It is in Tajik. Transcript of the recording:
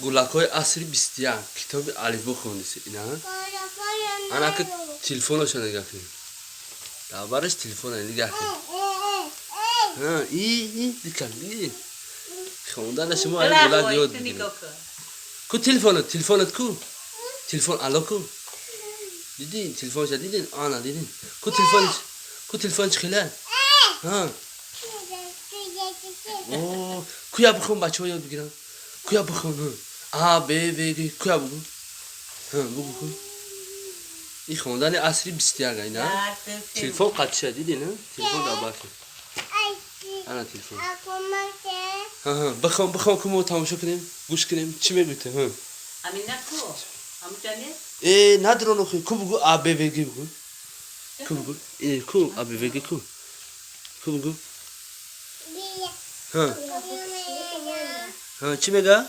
گلک‌های عصری 21 کتاب الفبا خوندیسی اینا انا که تلفنشو نگاه کن دربارش تلفن نگاه کن ها ای دیگه خوندن شما این بلاد یاد بگیرید کو تلفنت کو تلفن الا کو دیدین تلفنش دیدین آنا دیدین کو تلفنش خیلی ها اوه کویا بخون بچه‌ها یاد بگیرن کویا بخون ها ب و کویا بگو ها بگو این خوندن عصری 21 اینا تلفن قطشه دیدین نه تلفن دابا کن انا تلفن ها بخون کمو تماشا کنیم گوش کنیم چی میگوته ها امینا کو همونجانه ندارن خو کو بگو ا ب و بگو کو بگو کو ا ب و کو بگو ها چی میگه